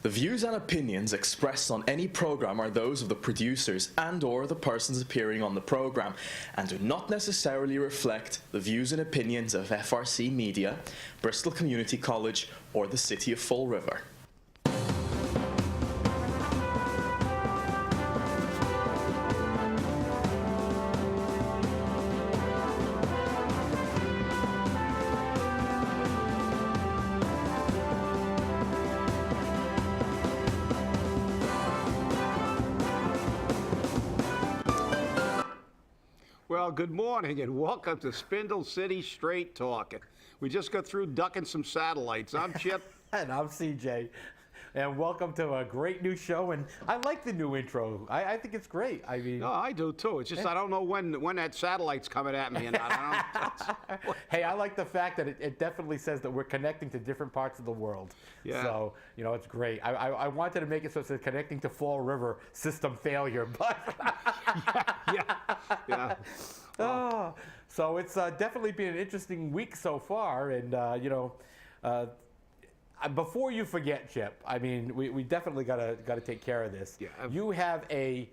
The views and opinions expressed on any program are those of the producers and/or the persons appearing on the program and do not necessarily reflect the views and opinions of FRC Media, Bristol Community College, or the City of Fall River. Well, good morning and welcome to Spindle City Straight Talk. We just got through ducking some satellites. I'm Chip. And I'm CJ. And welcome to a great new show. And I like the new intro. I think it's great. I mean, No, I do too. It's just I don't know when that satellite's coming at me. And I don't know. hey, I like the fact that it definitely says that we're connecting to different parts of the world. Yeah. So, you know, it's great. I wanted to make it so it says connecting to Fall River system failure, but yeah. Oh, so it's definitely been an interesting week so far, and before you forget, Chip, I mean, we definitely gotta take care of this. Yeah. You have an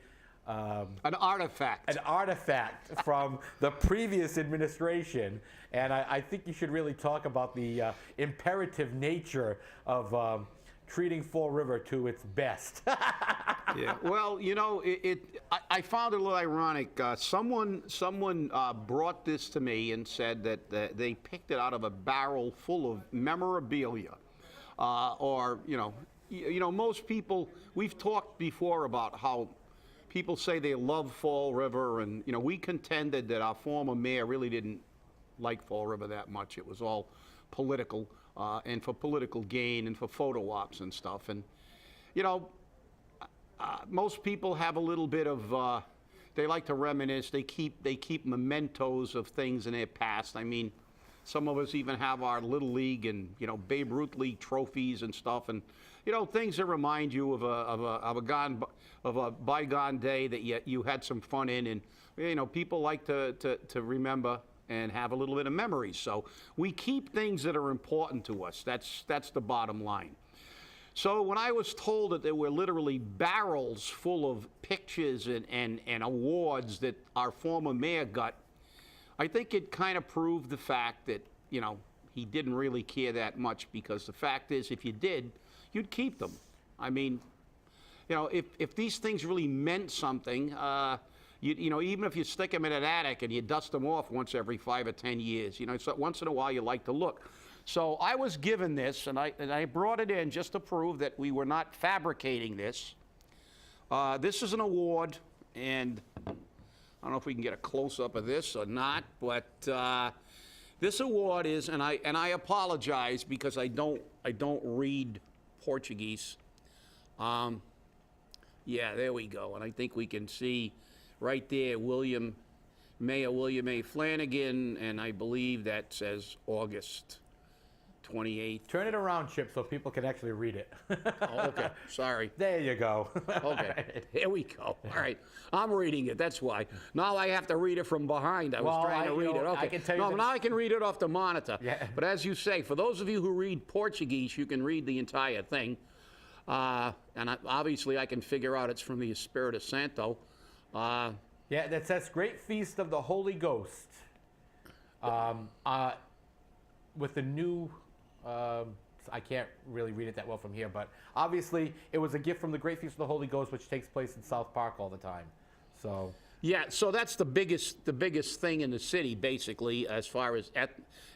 artifact. an artifact from the previous administration, and I think you should really talk about the imperative nature of treating Fall River to its best. Yeah. Well, you know, I found it a little ironic. Someone brought this to me and said that they picked it out of a barrel full of memorabilia, or most people. We've talked before about how people say they love Fall River, and we contended that our former mayor really didn't like Fall River that much. It was all political, and for political gain and for photo ops and stuff, and most people have a little bit of, they like to reminisce. They keep mementos of things in their past. I mean, some of us even have our Little League and Babe Ruth League trophies and stuff, and things that remind you of a bygone day that you had some fun in, and people like to remember and have a little bit of memories. So we keep things that are important to us. That's the bottom line. So when I was told that there were literally barrels full of pictures and awards that our former mayor got, I think it kind of proved the fact that, he didn't really care that much, because the fact is, if you did, you'd keep them. I mean, if these things really meant something, even if you stick them in an attic and you dust them off once every 5 or 10 years, so once in a while you like to look. So I was given this, and I brought it in just to prove that we were not fabricating this. This is an award, and I don't know if we can get a close-up of this or not, but this award is, and I apologize because I don't read Portuguese. Yeah, there we go, and I think we can see right there Mayor William A. Flanagan, and I believe that says August 28th. Turn it around, Chip, so people can actually read it. Oh, okay. Sorry. There you go. Okay. Here we go. All right. I'm reading it. That's why. Now I have to read it from behind. I was trying to read it. Okay. I can tell you now I can read it off the monitor. Yeah. But as you say, for those of you who read Portuguese, you can read the entire thing. Obviously I can figure out it's from the Espírito Santo. Yeah, that says Great Feast of the Holy Ghost. With the new, I can't really read it that well from here, but obviously it was a gift from the Great Feast of the Holy Ghost, which takes place in South Park all the time. So yeah, so that's the biggest thing in the city, basically, as far as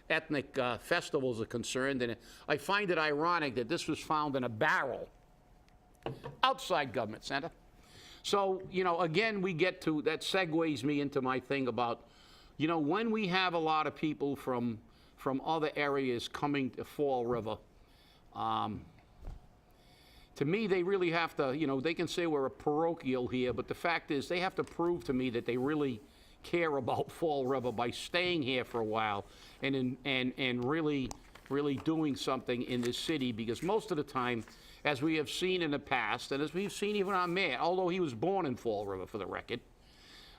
ethnic festivals are concerned. And I find it ironic that this was found in a barrel outside Government Center. So, again, we get to, that segues me into my thing about, when we have a lot of people from other areas coming to Fall River, to me, they really have to, they can say we're a parochial here, but the fact is they have to prove to me that they really care about Fall River by staying here for a while and really doing something in this city, because most of the time, as we have seen in the past, and as we've seen even our mayor, although he was born in Fall River, for the record,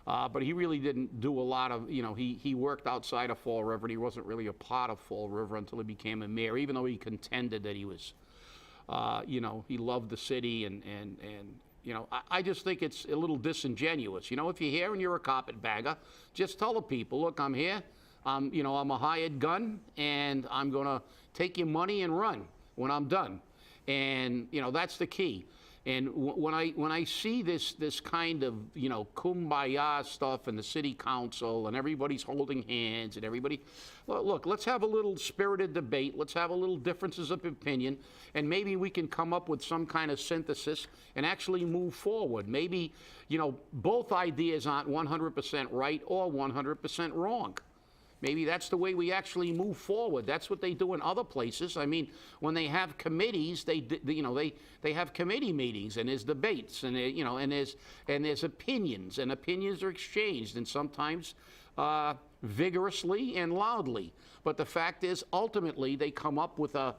but he really didn't do a lot of, he worked outside of Fall River, and he wasn't really a part of Fall River until he became a mayor, even though he contended that he was you know, he loved the city and you know, I just think it's a little disingenuous. You know, if you're here and you're a carpetbagger, just tell the people, look, I'm here. You know, I'm a hired gun, and I'm going to take your money and run when I'm done. And, you know, that's the key. And when I see this kind of, you know, kumbaya stuff in the city council and everybody's holding hands and everybody, look, let's have a little spirited debate. Let's have a little differences of opinion, and maybe we can come up with some kind of synthesis and actually move forward. Maybe, you know, both ideas aren't 100% right or 100% wrong. Maybe that's the way we actually move forward. That's what they do in other places. I mean, when they have committees, they have committee meetings, and there's debates, and you know, and there's opinions, and opinions are exchanged, and sometimes vigorously and loudly. But the fact is, ultimately, they come up with a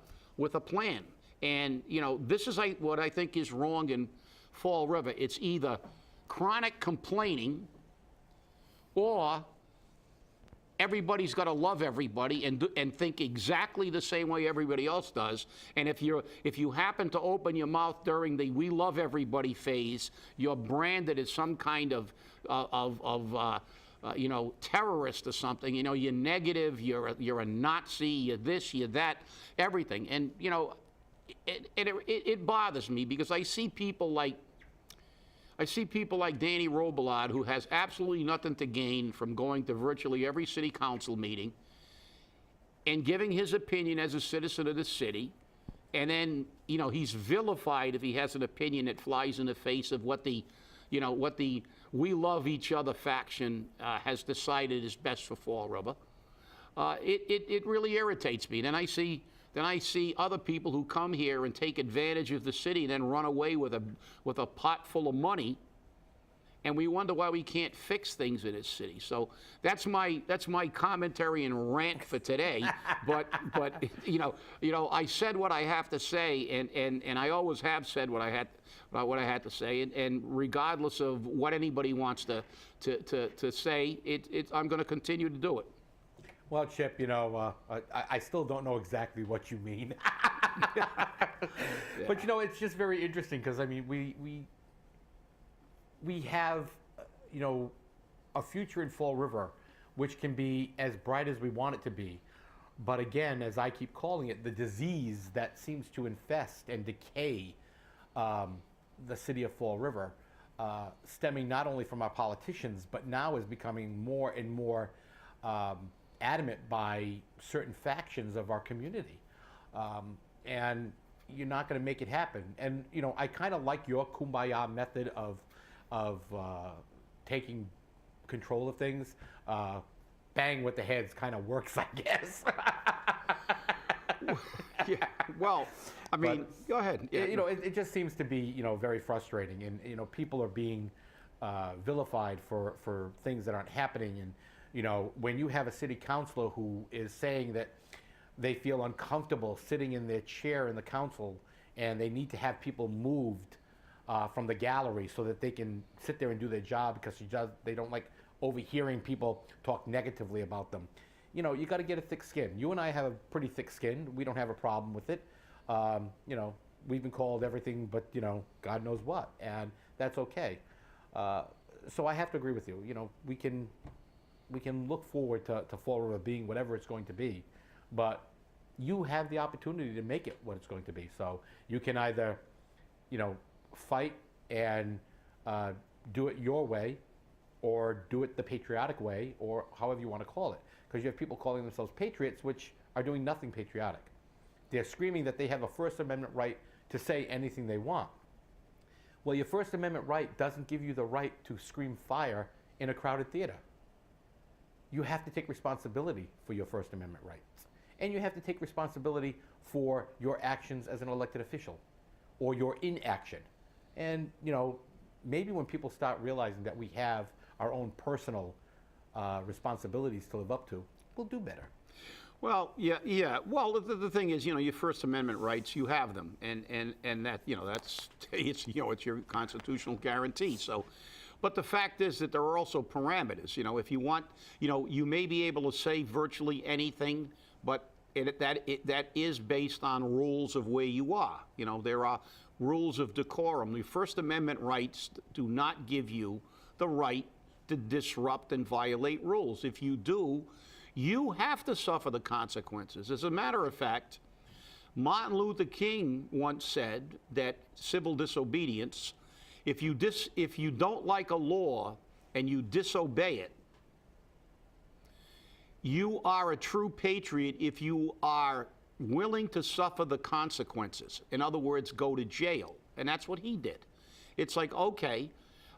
plan. And you know, this is what I think is wrong in Fall River. It's either chronic complaining, or everybody's got to love everybody and think exactly the same way everybody else does. And if you happen to open your mouth during the "we love everybody" phase, you're branded as some kind of you know, terrorist or something. You know, you're negative. You're a Nazi. You're this. You're that. Everything. And you know, it bothers me because I see people like Danny Robillard, who has absolutely nothing to gain from going to virtually every city council meeting and giving his opinion as a citizen of the city. And then, you know, he's vilified if he has an opinion that flies in the face of what the "we love each other" faction has decided is best for Fall River. It really irritates me. Then I see other people who come here and take advantage of the city and then run away with a pot full of money, and we wonder why we can't fix things in this city. So that's my commentary and rant for today. but you know, I said what I have to say, and I always have said what I had to say, and regardless of what anybody wants to say, I'm going to continue to do it. Well, Chip, you know, I still don't know exactly what you mean. But, you know, it's just very interesting because, I mean, we have, you know, a future in Fall River which can be as bright as we want it to be. But again, as I keep calling it, the disease that seems to infest and decay the city of Fall River, stemming not only from our politicians, but now is becoming more and more adamant by certain factions of our community. And you're not going to make it happen. And, you know, I kind of like your kumbaya method of taking control of things. Bang with the heads kind of works, I guess. Yeah, well, I mean, go ahead. Yeah. You know, it just seems to be, you know, very frustrating. And, you know, people are being vilified for things that aren't happening. And, you know, when you have a city councilor who is saying that they feel uncomfortable sitting in their chair in the council and they need to have people moved from the gallery so that they can sit there and do their job because they don't like overhearing people talk negatively about them. You know, you got to get a thick skin. You and I have a pretty thick skin. We don't have a problem with it. You know, we've been called everything but, you know, God knows what, and that's okay. So I have to agree with you. You know, we can look forward to Fall River being whatever it's going to be, but you have the opportunity to make it what it's going to be. So you can either, you know, fight and do it your way, or do it the patriotic way, or however you want to call it. Because you have people calling themselves patriots, which are doing nothing patriotic. They're screaming that they have a First Amendment right to say anything they want. Well, your First Amendment right doesn't give you the right to scream fire in a crowded theater. You have to take responsibility for your First Amendment rights. And you have to take responsibility for your actions as an elected official, or your inaction. And, you know, maybe when people start realizing that we have our own personal responsibilities to live up to, we'll do better. Well, yeah. Well, the thing is, you know, your First Amendment rights, you have them, and that, you know, it's your constitutional guarantee. So, but the fact is that there are also parameters. You know, if you want, you know, you may be able to say virtually anything, but that is based on rules of where you are. You know, there are rules of decorum. The First Amendment rights do not give you the right to disrupt and violate rules. If you do, you have to suffer the consequences. As a matter of fact, Martin Luther King once said that civil disobedience, if you don't like a law and you disobey it, you are a true patriot if you are willing to suffer the consequences. In other words, go to jail. And that's what he did. It's like, okay,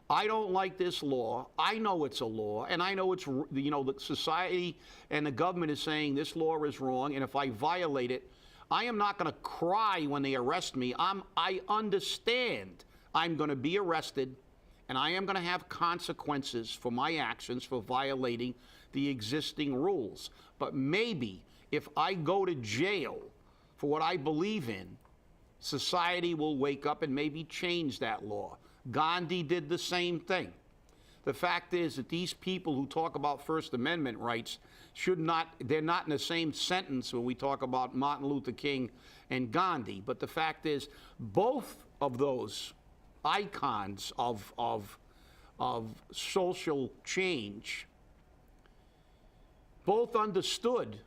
I don't like this law. I know it's a law, and I know it's, you know, the society and the government is saying this law is wrong, and if I violate it, I am not going to cry when they arrest me. I understand I'm going to be arrested, and I am going to have consequences for my actions for violating the existing rules. But maybe if I go to jail for what I believe in, society will wake up and maybe change that law. Gandhi did the same thing. The fact is that these people who talk about First Amendment rights they're not in the same sentence when we talk about Martin Luther King and Gandhi. But the fact is, both of those icons of social change both understood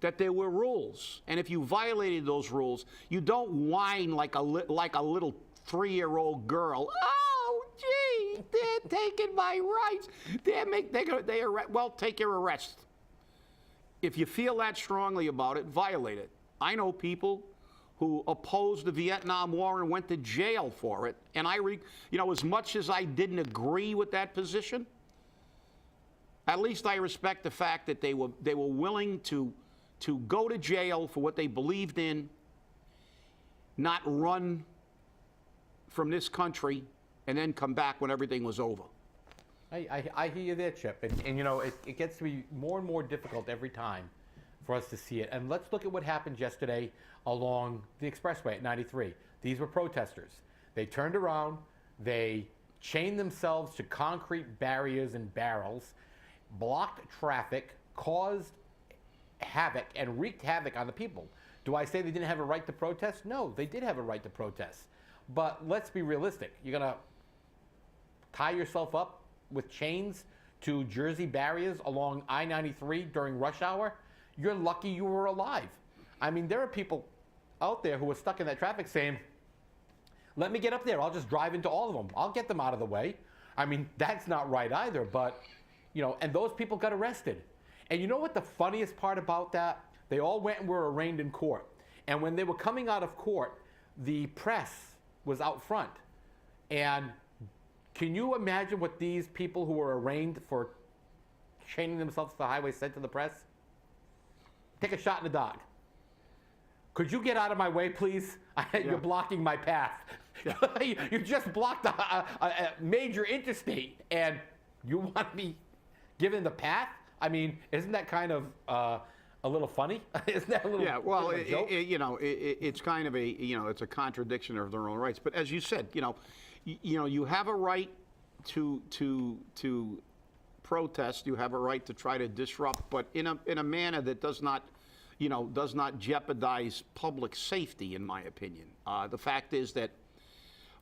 that there were rules. And if you violated those rules, you don't whine like a little 3-year-old girl. Oh, gee, they're taking my rights. Well, take your arrest. If you feel that strongly about it, violate it. I know people who opposed the Vietnam War and went to jail for it. And you know, as much as I didn't agree with that position, at least I respect the fact that they were willing to go to jail for what they believed in, not run from this country, and then come back when everything was over. I hear you there, Chip. And you know, it gets to be more and more difficult every time for us to see it. And let's look at what happened yesterday along the expressway at 93. These were protesters. They turned around, they chained themselves to concrete barriers and barrels, blocked traffic, caused havoc, and wreaked havoc on the people. Do I say they didn't have a right to protest? No, they did have a right to protest. But let's be realistic. You're going to tie yourself up with chains to Jersey barriers along I-93 during rush hour? You're lucky you were alive. I mean, there are people out there who are stuck in that traffic saying, let me get up there. I'll just drive into all of them. I'll get them out of the way. I mean, that's not right either. But, you know, and those people got arrested. And you know what the funniest part about that? They all went and were arraigned in court. And when they were coming out of court, the press was out front. And can you imagine what these people who were arraigned for chaining themselves to the highway said to the press? Take a shot in the dark. Could you get out of my way, please? You're blocking my path. Yeah. You just blocked a major interstate, and you want me given the path? I mean, isn't that kind of a little funny? Isn't that a little? Yeah. Well, it's kind of it's a contradiction of their own rights. But as you said, you have a right to protest. You have a right to try to disrupt, but in a manner that does not jeopardize public safety, in my opinion. The fact is that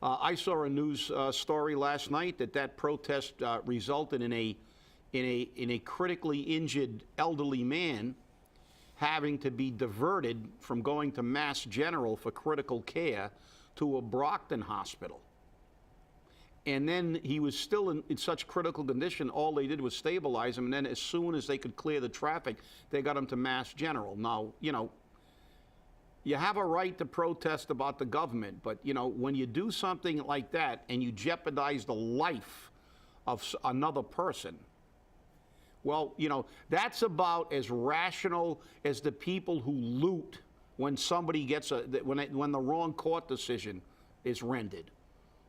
I saw a news story last night that protest resulted in a critically injured elderly man having to be diverted from going to Mass General for critical care to a Brockton hospital. And then he was still in such critical condition, all they did was stabilize him, and then as soon as they could clear the traffic, they got him to Mass General. Now, you have a right to protest about the government, but, when you do something like that and you jeopardize the life of another person, well, that's about as rational as the people who loot when somebody gets when the wrong court decision is rendered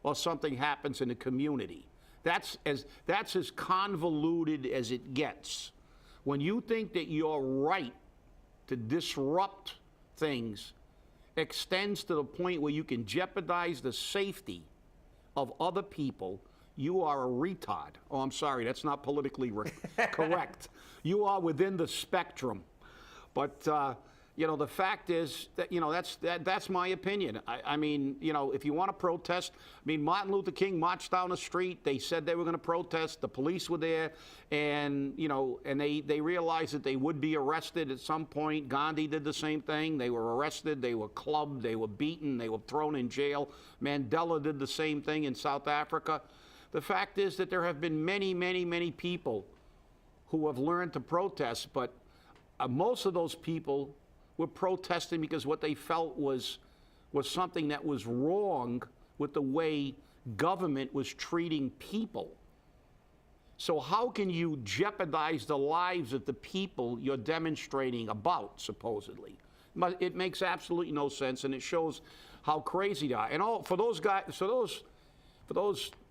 or something happens in the community. That's as convoluted as it gets. When you think that your right to disrupt things extends to the point where you can jeopardize the safety of other people, you are a retard. Oh, I'm sorry, that's not politically correct. You are within the spectrum. But, the fact is that, that's my opinion. I mean, if you want to protest, Martin Luther King marched down the street. They said they were going to protest. The police were there, and, and they realized that they would be arrested at some point. Gandhi did the same thing. They were arrested. They were clubbed. They were beaten. They were thrown in jail. Mandela did the same thing in South Africa. The fact is that there have been many, many, many people who have learned to protest, but most of those people were protesting because what they felt was something that was wrong with the way government was treating people. So how can you jeopardize the lives of the people you're demonstrating about, supposedly? But it makes absolutely no sense, and it shows how crazy they are. And for those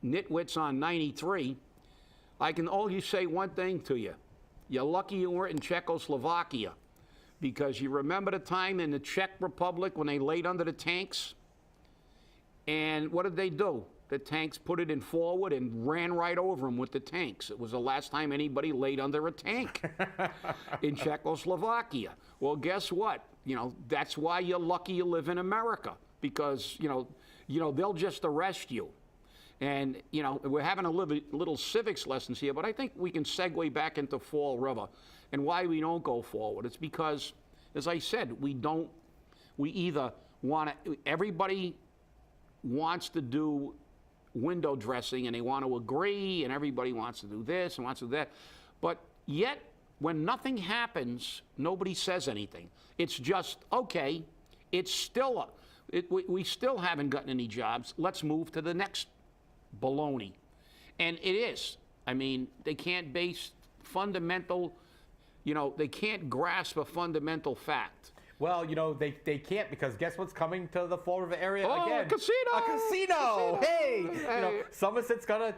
nitwits on 93, I can only say one thing to you. You're lucky you weren't in Czechoslovakia, because you remember the time in the Czech Republic when they laid under the tanks? And what did they do? The tanks put it in forward and ran right over them with the tanks. It was the last time anybody laid under a tank in Czechoslovakia. Well, guess what? That's why you're lucky you live in America, because, they'll just arrest you. And, we're having a little civics lessons here, but I think we can segue back into Fall River. And why we don't go forward. It's because, as I said, we either want to, everybody wants to do window dressing and they want to agree, and everybody wants to do this and wants to do that. But yet, when nothing happens, nobody says anything. It's just, okay, it's still, we still haven't gotten any jobs. Let's move to the next baloney. And it is. They can't base fundamental, they can't grasp a fundamental fact. Well, they can't, because guess what's coming to the Fall River area again? A casino! A casino! Hey! Somerset's gonna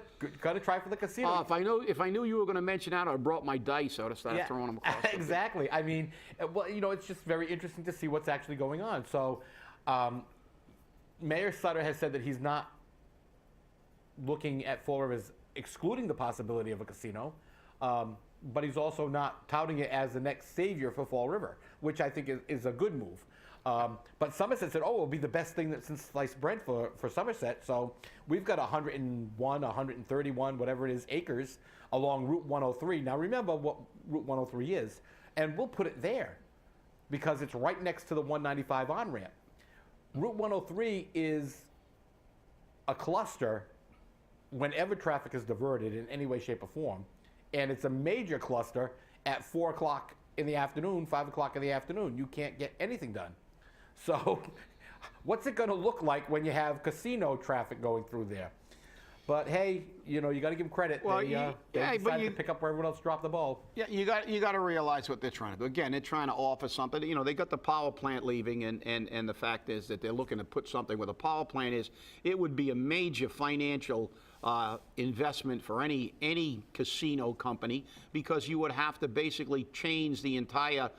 try for the casino. If I knew you were going to mention that, I brought my dice. I would have started throwing them across. Exactly. It's just very interesting to see what's actually going on. So, Mayor Sutter has said that he's not looking at Fall River as excluding the possibility of a casino. But he's also not touting it as the next savior for Fall River, which I think is a good move. But Somerset said, it'll be the best thing since sliced bread for Somerset. So we've got 101, 131, whatever it is, acres along Route 103. Now remember what Route 103 is, and we'll put it there because it's right next to the 195 on-ramp. Route 103 is a cluster whenever traffic is diverted in any way, shape, or form. And it's a major cluster at 4 o'clock in the afternoon, 5 o'clock in the afternoon. You can't get anything done. So what's it going to look like when you have casino traffic going through there? But hey, you got to give them credit. Well, they decided to pick up where everyone else dropped the ball. Yeah, you got to realize what they're trying to do. Again, they're trying to offer something. They got the power plant leaving, and the fact is that they're looking to put something where the power plant is. It would be a major financial investment for any casino company, because you would have to basically change the entire,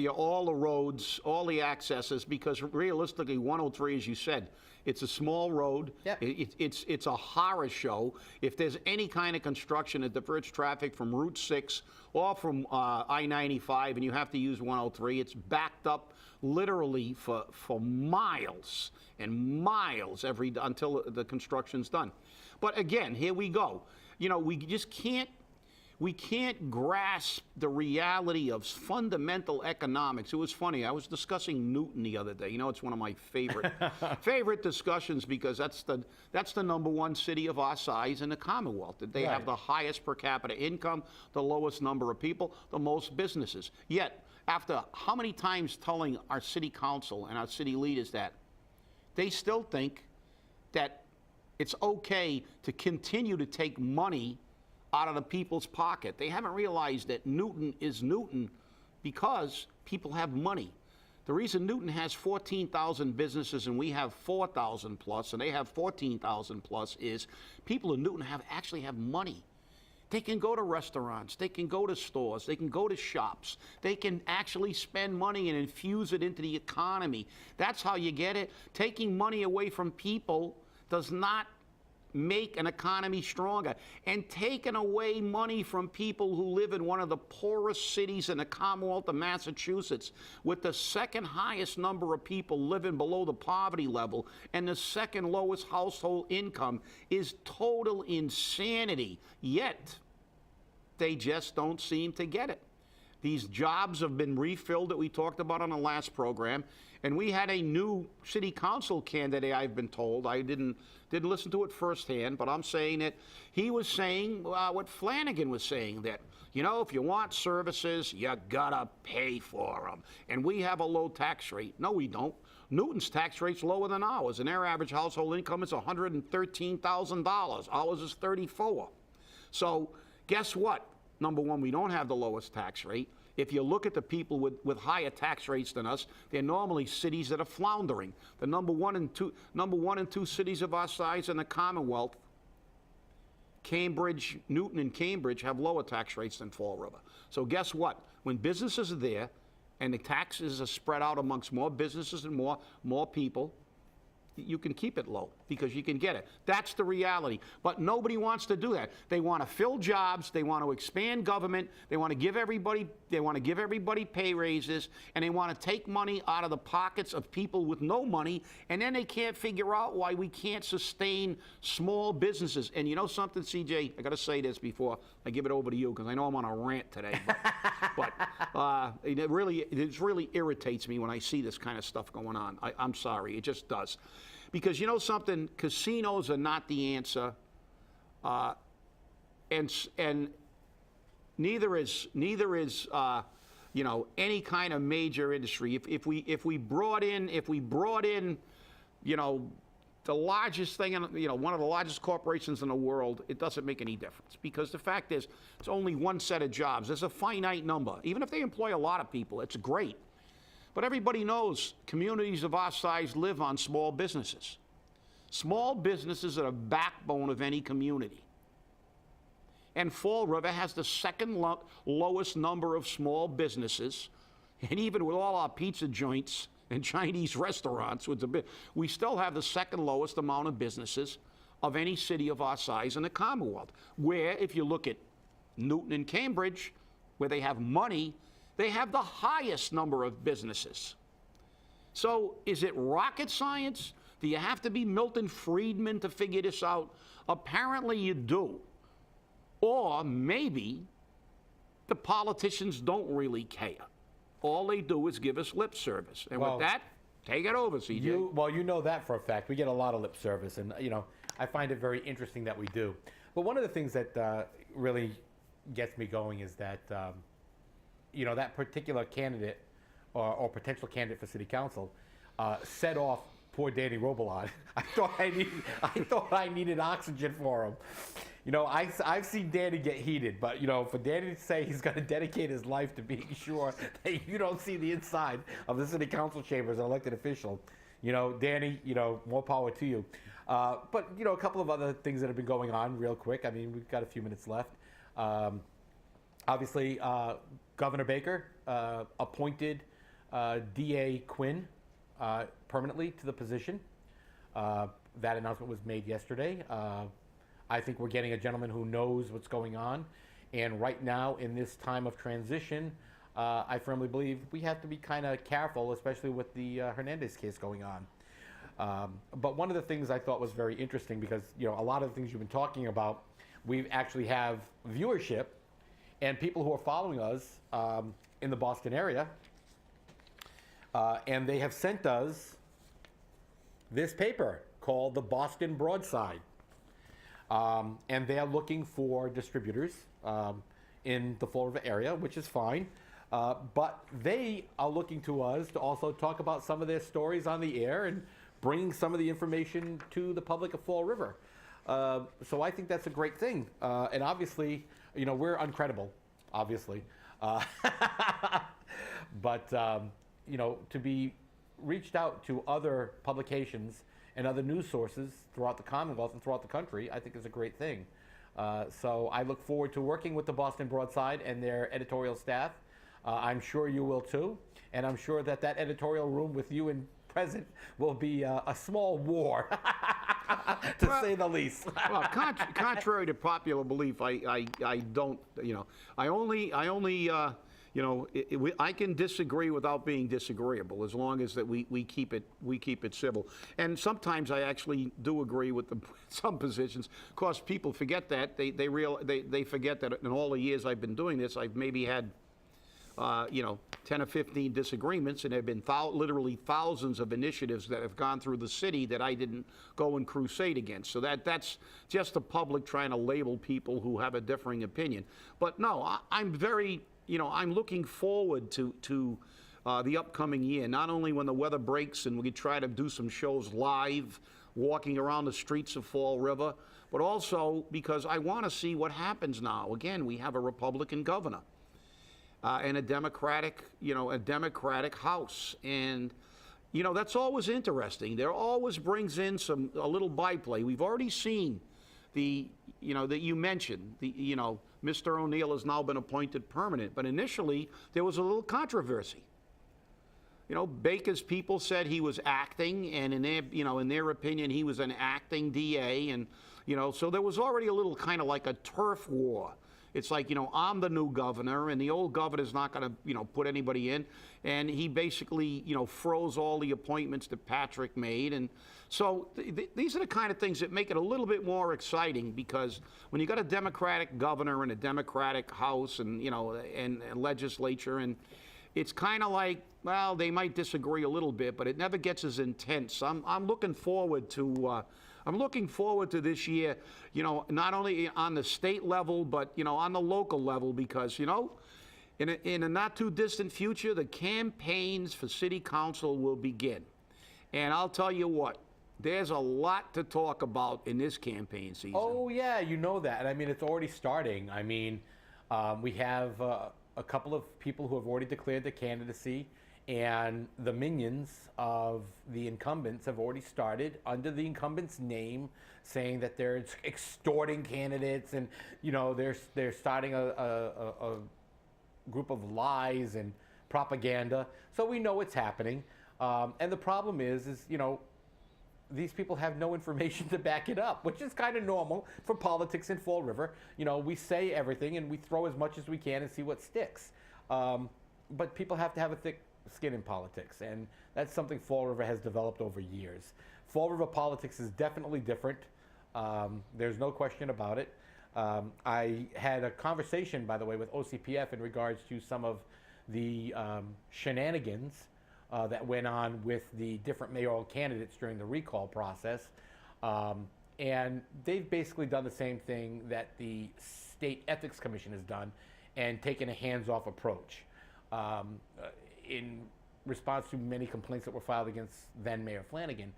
all the roads, all the accesses, because realistically 103, as you said, it's a small road. Yep. It's a horror show. If there's any kind of construction that diverts traffic from Route 6 or from I-95 and you have to use 103, it's backed up literally for miles and miles until the construction's done. But again, here we go. We just can't grasp the reality of fundamental economics. It was funny. I was discussing Newton the other day. It's one of my favorite discussions, because that's the number one city of our size in the Commonwealth. They have the highest per capita income, the lowest number of people, the most businesses. Yet, after how many times telling our city council and our city leaders that, they still think that it's okay to continue to take money out of the people's pocket. They haven't realized that Newton is Newton because people have money. The reason Newton has 14,000 businesses and we have 4,000 plus, and they have 14,000 plus, is people in Newton actually have money. They can go to restaurants, they can go to stores, they can go to shops, they can actually spend money and infuse it into the economy. That's how you get it. Taking money away from people does not make an economy stronger, and taken away money from people who live in one of the poorest cities in the Commonwealth of Massachusetts, with the second highest number of people living below the poverty level and the second lowest household income, is total insanity. Yet, they just don't seem to get it. These jobs have been refilled that we talked about on the last program, and we had a new city council candidate, I've been told. I didn't listen to it firsthand, but I'm saying that he was saying what Flanagan was saying, that, you know, if you want services, you gotta pay for them. And we have a low tax rate. No, we don't. Newton's tax rate's lower than ours, and their average household income is $113,000. Ours is $34,000. So guess what? Number one, we don't have the lowest tax rate. If you look at the people with higher tax rates than us, they're normally cities that are floundering. The number one and two cities of our size in the Commonwealth, Cambridge, Newton and Cambridge, have lower tax rates than Fall River. So guess what? When businesses are there and the taxes are spread out amongst more businesses and more people, you can keep it low because you can get it. That's the reality. But nobody wants to do that. They want to fill jobs. They want to expand government. They want to give everybody pay raises, and they want to take money out of the pockets of people with no money, and then they can't figure out why we can't sustain small businesses. And you know something, CJ? I got to say this before I give it over to you because I know I'm on a rant today. But it really irritates me when I see this kind of stuff going on. I'm sorry. It just does. Because you know something, casinos are not the answer, and neither is you know, any kind of major industry. If we brought in you know, the largest thing, you know, one of the largest corporations in the world, it doesn't make any difference, because the fact is it's only one set of jobs. There's a finite number. Even if they employ a lot of people, it's great. But everybody knows communities of our size live on small businesses. Small businesses are the backbone of any community. And Fall River has the second lowest number of small businesses. And even with all our pizza joints and Chinese restaurants, we still have the second lowest amount of businesses of any city of our size in the Commonwealth. Where, if you look at Newton and Cambridge, where they have money, they have the highest number of businesses. So is it rocket science? Do you have to be Milton Friedman to figure this out? Apparently you do. Or maybe the politicians don't really care. All they do is give us lip service. And with that, take it over, CJ. You know that for a fact. We get a lot of lip service, and you know, I find it very interesting that we do. But one of the things that really gets me going is that you know, that particular candidate or potential candidate for city council set off poor Danny Robillard. I thought I needed oxygen for him. You know, I've seen Danny get heated, but you know, for Danny to say he's going to dedicate his life to being sure that you don't see the inside of the city council chamber as an elected official, you know, Danny, you know, more power to you. But you know, a couple of other things that have been going on real quick. I mean, we've got a few minutes left. Obviously, Governor Baker appointed D.A. Quinn permanently to the position. That announcement was made yesterday. I think we're getting a gentleman who knows what's going on. And right now, in this time of transition, I firmly believe we have to be kind of careful, especially with the Hernandez case going on. But one of the things I thought was very interesting, because you know, a lot of the things you've been talking about, we actually have viewership and people who are following us in the Boston area, and they have sent us this paper called the Boston Broadside. And they are looking for distributors in the Fall River area, which is fine. But they are looking to us to also talk about some of their stories on the air and bringing some of the information to the public of Fall River. So I think that's a great thing. And obviously, you know, we're uncredible, obviously. But, you know, to be reached out to other publications and other news sources throughout the Commonwealth and throughout the country, I think is a great thing. So I look forward to working with the Boston Broadside and their editorial staff. I'm sure you will too. And I'm sure that that editorial room with you in present will be a small war. to say the least. Well, contrary to popular belief, I don't, I only, I can disagree without being disagreeable as long as that we keep it civil. And sometimes I actually do agree with some positions. Of course, people forget that. They forget that in all the years I've been doing this, I've maybe had 10 or 15 disagreements, and there have been literally thousands of initiatives that have gone through the city that I didn't go and crusade against. So that's just the public trying to label people who have a differing opinion. But no, I'm very, I'm looking forward to the upcoming year, not only when the weather breaks and we try to do some shows live, walking around the streets of Fall River, but also because I want to see what happens now. Again, we have a Republican governor. And a Democratic House. And, that's always interesting. There always brings in a little byplay. We've already seen that you mentioned, Mr. O'Neill has now been appointed permanent, but initially there was a little controversy. Baker's people said he was acting, and in their opinion, he was an acting DA, and, so there was already a little kind of like a turf war. It's like, I'm the new governor, and the old governor's not going to, put anybody in. And he basically, froze all the appointments that Patrick made. And so these are the kind of things that make it a little bit more exciting, because when you got a Democratic governor and a Democratic House and, and legislature, and it's kind of like, well, they might disagree a little bit, but it never gets as intense. I'm looking forward to... I'm looking forward to this year, not only on the state level, but, on the local level, because, in a not too distant future, the campaigns for city council will begin. And I'll tell you what, there's a lot to talk about in this campaign season. Oh, yeah, you know that. And I mean, it's already starting. I mean, we have a couple of people who have already declared their candidacy. And the minions of the incumbents have already started under the incumbent's name, saying that they're extorting candidates, and they're starting a group of lies and propaganda. So we know it's happening, and the problem is these people have no information to back it up, which is kind of normal for politics in Fall River. We say everything and we throw as much as we can and see what sticks. But people have to have a thick skin in politics, and that's something Fall River has developed over years. Fall River politics is definitely different. There's no question about it. I had a conversation, by the way, with OCPF in regards to some of the shenanigans that went on with the different mayoral candidates during the recall process. And they've basically done the same thing that the State Ethics Commission has done and taken a hands-off approach. In response to many complaints that were filed against then Mayor Flanagan,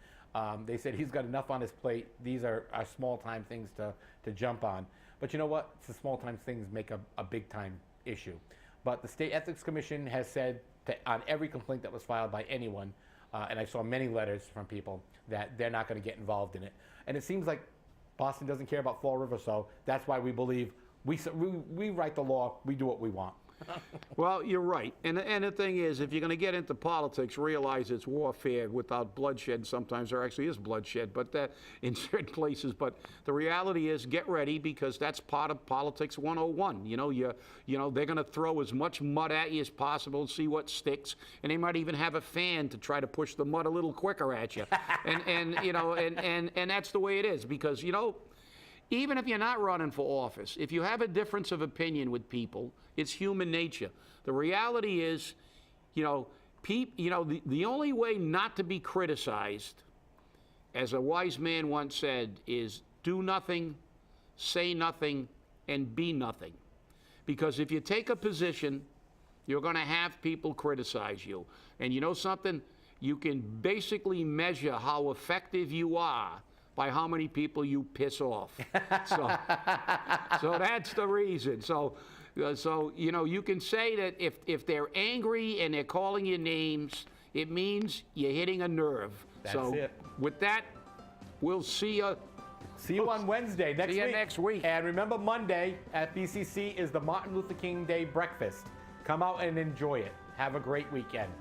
they said he's got enough on his plate. These are small-time things to jump on. But you know what? It's the small-time things make a big-time issue. But the State Ethics Commission has said on every complaint that was filed by anyone, and I saw many letters from people, that they're not going to get involved in it. And it seems like Boston doesn't care about Fall River, so that's why we believe we write the law, we do what we want. Well, you're right. And the thing is, if you're going to get into politics, realize it's warfare without bloodshed. Sometimes there actually is bloodshed, but that in certain places. But the reality is, get ready, because that's part of politics 101. They're going to throw as much mud at you as possible, see what sticks, and they might even have a fan to try to push the mud a little quicker at you. and that's the way it is, because even if you're not running for office, if you have a difference of opinion with people, it's human nature. The reality is, the only way not to be criticized, as a wise man once said, is do nothing, say nothing, and be nothing. Because if you take a position, you're going to have people criticize you. And you know something? You can basically measure how effective you are by how many people you piss off. So that's the reason. So you can say that if they're angry and they're calling you names, it means you're hitting a nerve. That's it. With that, we'll see you. See you on Wednesday next week. See you next week. And remember, Monday at BCC is the Martin Luther King Day breakfast. Come out and enjoy it. Have a great weekend.